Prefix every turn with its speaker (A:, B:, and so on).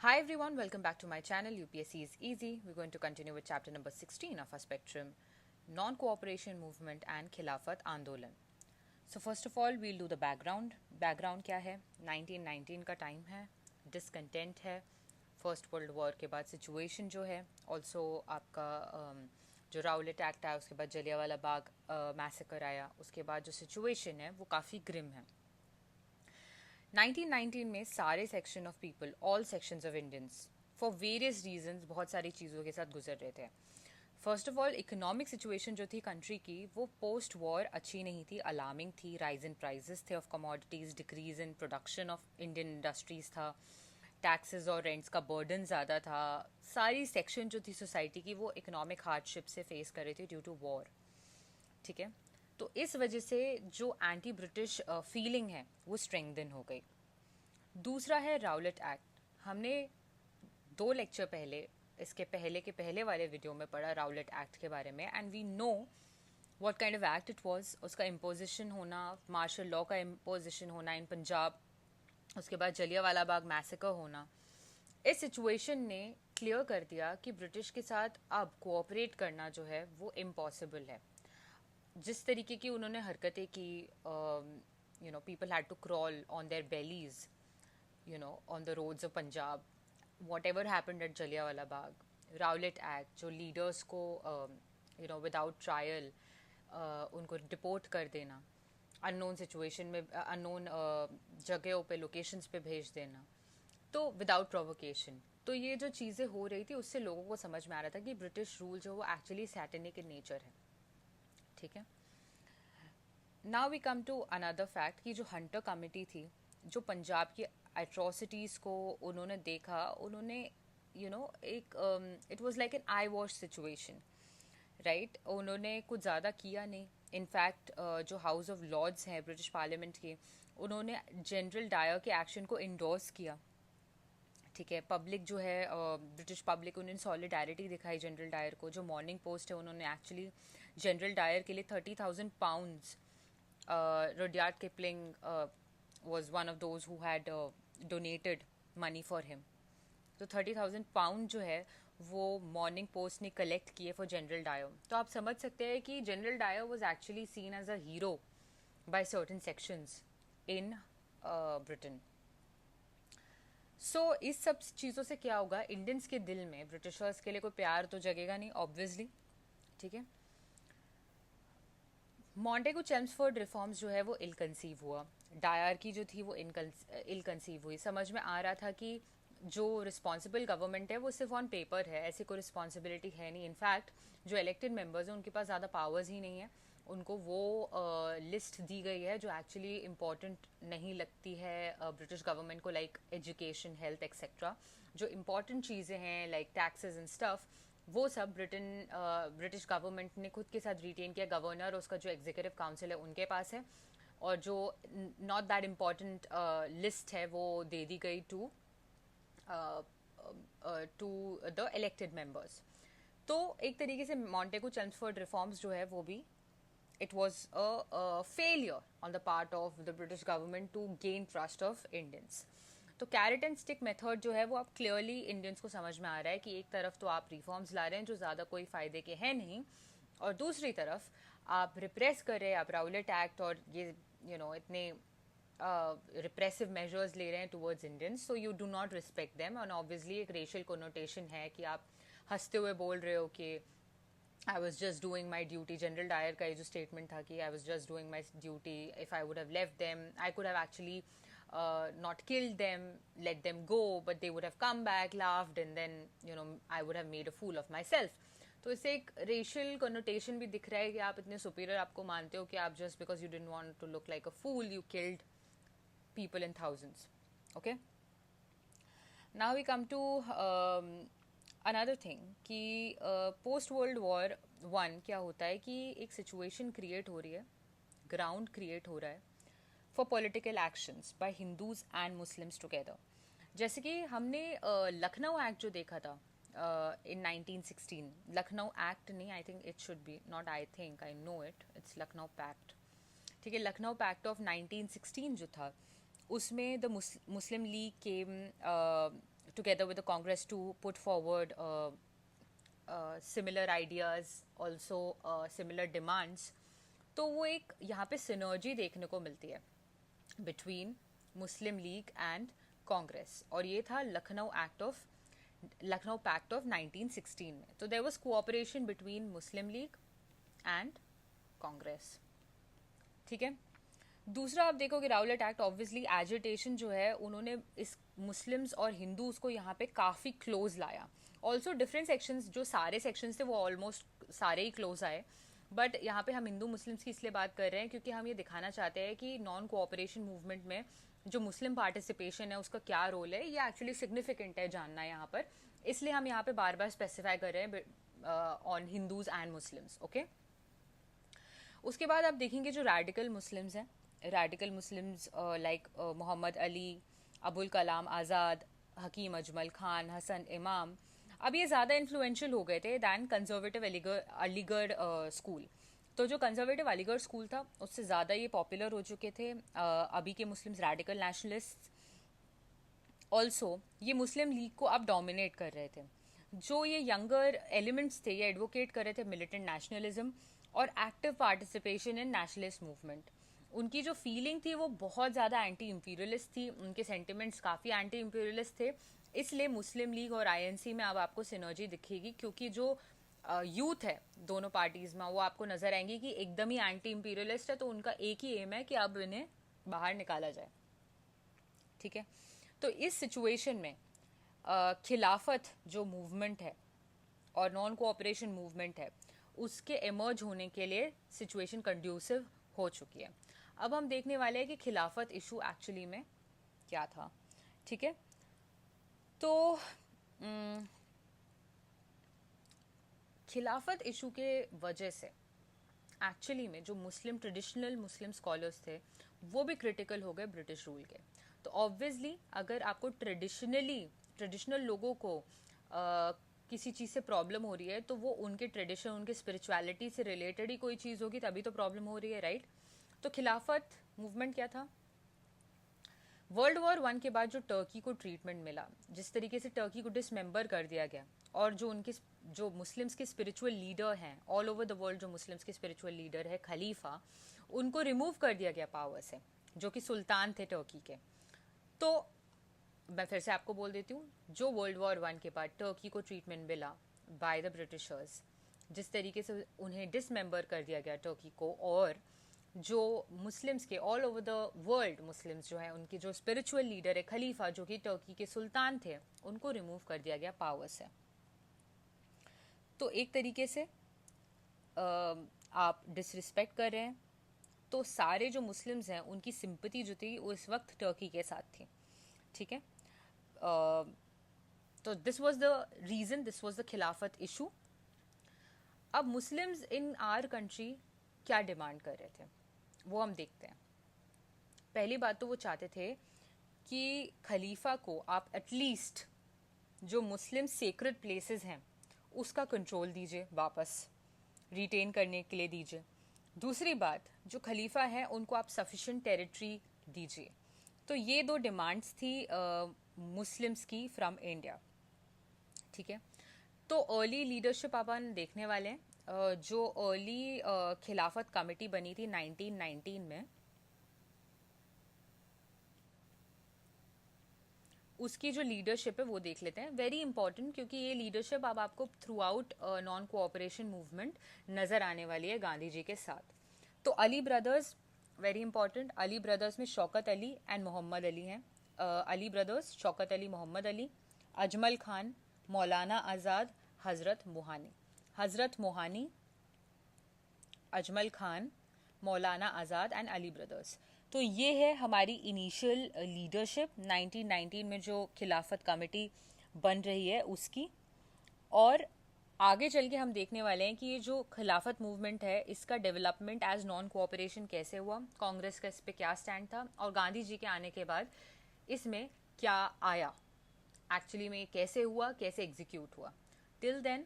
A: Hi everyone, welcome back to my channel. UPSC is easy. We're going to continue with chapter number 16 of our spectrum, non-cooperation movement and Khilafat Andolan. So first of all, we'll do the background. Background क्या है? 1919 का time है, discontent है, first world war के बाद situation जो है, also आपका जो राउलेट एक्ट आया उसके बाद जलियांवाला बाग मैसेकर आया, उसके बाद जो सिचुएशन है वो काफ़ी ग्रिम है. 1919 में सारे section of people, all sections of Indians, for various reasons बहुत सारी चीज़ों के साथ गुजर रहे थे. First of all economic situation जो थी कंट्री की वो पोस्ट वॉर अच्छी नहीं थी, अलार्मिंग थी. राइज इन प्राइजेस थे of commodities, decrease in production of Indian industries था, टैक्सेस और रेंट्स का बर्डन ज़्यादा था. सारी सेक्शन जो थी सोसाइटी की वो इकोनॉमिक हार्डशिप से फेस कर रही थी ड्यू टू वॉर. ठीक है, तो इस वजह से जो एंटी ब्रिटिश फीलिंग है वो स्ट्रेंथन हो गई. दूसरा है राउलेट एक्ट. हमने 2 लेक्चर पहले, इसके पहले के पहले वाले वीडियो में पढ़ा राउलेट एक्ट के बारे में, and we know what kind of act it was. उसका इम्पोजिशन होना, मार्शल लॉ का इम्पोजिशन होना इन पंजाब, उसके बाद जलियांवाला बाग मैसेकर होना, इस सिचुएशन ने क्लियर कर दिया कि ब्रिटिश के साथ अब कोऑपरेट करना जो है वो इम्पॉसिबल है. जिस तरीके की उन्होंने हरकतें की, people had to crawl on their bellies, on the roads of Punjab, whatever happened at Jallianwala Bagh, Rowlatt Act, जो लीडर्स को विदाउट ट्रायल उनको डिपोर्ट कर देना, अननोन सिचुएशन में, अननोन जगहों पे, लोकेशंस पे भेज देना, तो विदाउट प्रोवोकेशन. तो ये जो चीज़ें हो रही थी उससे लोगों को समझ में आ रहा था कि ब्रिटिश रूल जो वो एक्चुअली सैटेनिक इन नेचर है. ठीक है, now we come to another fact कि जो हंटर कमिटी थी, जो पंजाब की एट्रोसिटीज़ को उन्होंने देखा, उन्होंने एक it was like an I wash situation, right. उन्होंने कुछ ज़्यादा किया नहीं. इनफैक्ट जो हाउस ऑफ लॉर्ड्स हैं ब्रिटिश पार्लियामेंट के, उन्होंने जनरल डायर के एक्शन को इंडोर्स किया. ठीक है, पब्लिक जो है, ब्रिटिश पब्लिक, उन्होंने सॉलिडारिटी दिखाई जनरल डायर को. जो मॉर्निंग पोस्ट है उन्होंने एक्चुअली जनरल डायर के लिए £30,000, Rudyard Kipling was one of those who had donated money for him. तो £30,000 जो है वो मॉर्निंग पोस्ट ने कलेक्ट किए फॉर जनरल डायर. तो आप समझ सकते हैं कि General Dyer was actually seen as a hero by certain sections in Britain. So इस सब चीज़ों से क्या होगा, इंडियंस के दिल में ब्रिटिशर्स के लिए कोई प्यार तो जगेगा नहीं, ऑब्वियसली. ठीक है, मॉन्टेगू चेम्सफोर्ड रिफॉर्म्स जो है वो इल कंसीव हुआ. डायर की जो थी वो इल कंसीव हुई. समझ में आ रहा था कि जो रिस्पॉन्सिबल गवर्नमेंट है वो सिर्फ ऑन पेपर है, ऐसी कोई रिस्पॉन्सिबिलिटी है नहीं. इनफैक्ट जो इलेक्टेड मेंबर्स हैं उनके पास ज़्यादा पावर्स ही नहीं है. उनको वो लिस्ट दी गई है जो एक्चुअली इम्पॉर्टेंट नहीं लगती है ब्रिटिश गवर्नमेंट को, लाइक एजुकेशन, हेल्थ एक्सेट्रा. जो इम्पॉर्टेंट चीज़ें हैं लाइक टैक्सेस एंड स्टफ, वो सब ब्रिटिश गवर्नमेंट ने खुद के साथ रिटेन किया. गवर्नर और उसका जो एग्जीक्यूटिव काउंसिल है उनके पास है, और जो नॉट दैट इम्पॉर्टेंट लिस्ट है वो दे दी गई टू द इलेक्टेड मेंबर्स. तो एक तरीके से मॉन्टेगू चेम्सफोर्ड रिफॉर्म्स जो है वो भी, it was a failure on the part of the British government to gain trust of Indians. तो कैरेट एंड स्टिक मेथड जो है वो अब क्लियरली इंडियंस को समझ में आ रहा है कि एक तरफ तो आप रिफॉर्म्स ला रहे हैं जो ज़्यादा कोई फ़ायदे के हैं नहीं, और दूसरी तरफ आप रिप्रेस कर रहे हैं, आप राउलेट एक्ट और ये इतने रिप्रेसिव मेजर्स ले रहे हैं towards Indians. So you do not respect them, और ऑब्वियसली एक रेशियल कोनोटेशन है कि आप हंसते हुए बोल रहे हो कि I was just doing my duty. General Dyer का ये जो स्टेटमेंट था कि I was just doing my duty. If I would have left them, I could have actually not killed them, let them go, but they would have come back, laughed, and then I would have made a fool of myself. तो इससे एक racial connotation भी दिख रहा है कि आप इतने सुपीरियर आपको मानते हो कि आप just because you didn't want to look like a fool you killed people in thousands. Okay, now we come to another thing कि पोस्ट वर्ल्ड वॉर 1 क्या होता है कि एक सिचुएशन क्रिएट हो रही है, ग्राउंड क्रिएट हो रहा है for political actions by Hindus and Muslims together. जैसे कि हमने लखनऊ एक्ट जो देखा था इन 1916, लखनऊ एक्ट नहीं, I think it should be not, I think I know it, it's Lucknow pact. ठीक है, लखनऊ पैक्ट ऑफ 1916 जो था उसमें the Muslim League came together with the Congress to put forward similar ideas, also similar demands. तो वो एक यहाँ पे सिनर्जी देखने को मिलती है बिटवीन मुस्लिम लीग एंड कांग्रेस, और ये था लखनऊ पैक्ट ऑफ 1916 में. तो there was cooperation between Muslim League and Congress. ठीक है. दूसरा आप देखोगे राउलेट एक्ट, ऑब्वियसली एजिटेशन जो है उन्होंने इस मुस्लिम्स और हिंदूज को यहाँ पे काफ़ी क्लोज लाया. ऑल्सो डिफरेंट सेक्शंस, जो सारे सेक्शंस थे वो ऑलमोस्ट सारे ही क्लोज आए, बट यहाँ पे हम हिंदू मुस्लिम्स की इसलिए बात कर रहे हैं क्योंकि हम ये दिखाना चाहते हैं कि नॉन कोऑपरेशन मूवमेंट में जो मुस्लिम पार्टिसिपेशन है उसका क्या रोल है, ये एक्चुअली सिग्निफिकेंट है जानना यहाँ पर. इसलिए हम यहाँ पे बार बार स्पेसिफाई कर रहे हैं on Hindus and Muslims. Okay. उसके बाद आप देखेंगे जो रेडिकल मुस्लिम्स हैं, radical Muslims like Mohammad Ali, Abul Kalam Azad, Hakim Ajmal Khan, Hasan Imam, अब ये ज़्यादा इन्फ्लुएंशियल हो गए थे दैन कंजर्वेटिव अलीगढ़ स्कूल. तो जो कंजर्वेटिव अलीगढ़ स्कूल था उससे ज़्यादा ये पॉपुलर हो चुके थे. अभी के मुस्लिम्स रेडिकल नेशनलिस्ट ऑल्सो ये मुस्लिम लीग को अब डोमिनेट कर रहे थे. जो ये यंगर एलिमेंट्स थे ये एडवोकेट कर रहे थे मिलिटेंट नेशनलिज्म और active participation in nationalist movement. उनकी जो फीलिंग थी वो बहुत ज़्यादा एंटी इम्पीरियलिस्ट थी, उनके सेंटिमेंट्स काफ़ी एंटी इम्पीरियलिस्ट थे. इसलिए मुस्लिम लीग और आईएनसी में अब आपको सिनर्जी दिखेगी क्योंकि जो यूथ है दोनों पार्टीज में वो आपको नजर आएंगी कि एकदम ही एंटी इम्पीरियलिस्ट है. तो उनका एक ही एम है कि अब इन्हें बाहर निकाला जाए. ठीक है. तो इस सिचुएशन में खिलाफत जो मूवमेंट है और नॉन कोऑपरेशन मूवमेंट है उसके एमर्ज होने के लिए सिचुएशन कंड्यूसिव हो चुकी है. अब हम देखने वाले हैं कि खिलाफत इशू एक्चुअली में क्या था. ठीक है. तो खिलाफत इशू के वजह से एक्चुअली में जो मुस्लिम ट्रेडिशनल मुस्लिम स्कॉलर्स थे वो भी क्रिटिकल हो गए ब्रिटिश रूल के. तो ऑब्वियसली अगर आपको ट्रेडिशनल लोगों को किसी चीज़ से प्रॉब्लम हो रही है तो वो उनके ट्रेडिशन, उनके स्पिरिचुअलिटी से रिलेटेड ही कोई चीज़ होगी तभी तो प्रॉब्लम हो रही है, राइट. तो खिलाफत मूवमेंट क्या था? वर्ल्ड वॉर 1 के बाद जो टर्की को ट्रीटमेंट मिला, जिस तरीके से टर्की को डिसमेंबर कर दिया गया और जो मुस्लिम्स के स्पिरिचुअल लीडर हैं ऑल ओवर द वर्ल्ड, जो मुस्लिम्स के स्पिरिचुअल लीडर है खलीफा, उनको रिमूव कर दिया गया पावर से, जो कि सुल्तान थे टर्की के. तो मैं फिर से आपको बोल देती हूँ, जो वर्ल्ड वॉर 1 के बाद टर्की को ट्रीटमेंट मिला बाय द ब्रिटिशर्स, जिस तरीके से उन्हें डिसमेंबर कर दिया गया टर्की को, और जो मुस्लिम्स के all over the world Muslims जो है उनके जो स्पिरिचुअल लीडर है खलीफा जो कि टर्की के सुल्तान थे, उनको रिमूव कर दिया गया पावर से. तो एक तरीके से आप डिसरिस्पेक्ट कर रहे हैं. तो सारे जो मुस्लिम्स हैं उनकी सिंपैथी जो थी वो इस वक्त टर्की के साथ थी. ठीक है. तो this was the reason, this was the Khilafat issue. अब मुस्लिम्स इन आवर कंट्री क्या डिमांड कर रहे थे वो हम देखते हैं. पहली बात तो वो चाहते थे कि खलीफा को आप एटलीस्ट जो मुस्लिम सेक्रेड प्लेसेस हैं उसका कंट्रोल दीजिए, वापस रिटेन करने के लिए दीजिए. दूसरी बात, जो खलीफा है उनको आप सफिशिएंट टेरिटरी दीजिए. तो ये दो डिमांड्स थी मुस्लिम्स की फ्रॉम इंडिया. ठीक है. तो अर्ली लीडरशिप अपन देखने वाले हैं. जो अर्ली खिलाफत कमेटी बनी थी 1919 में, उसकी जो लीडरशिप है वो देख लेते हैं. वेरी इंपॉर्टेंट, क्योंकि ये लीडरशिप अब आपको through out non cooperation movement नज़र आने वाली है गांधी जी के साथ. तो Ali brothers very important. Ali brothers में शौकत अली एंड मोहम्मद अली हैं. अली ब्रदर्स शौकत अली, मोहम्मद अली, अजमल खान, मौलाना आज़ाद, हज़रत मोहानी, अजमल खान, मौलाना आज़ाद एंड अली ब्रदर्स. तो ये है हमारी इनिशियल लीडरशिप 1919 में जो खिलाफत कमेटी बन रही है उसकी. और आगे चल के हम देखने वाले हैं कि ये जो खिलाफत मूवमेंट है इसका डेवलपमेंट एज नॉन कोऑपरेशन कैसे हुआ, कांग्रेस का इस पे क्या स्टैंड था, और गांधी जी के आने के बाद इसमें क्या आया, एक्चुअली में कैसे हुआ, कैसे एग्जीक्यूट हुआ. Till then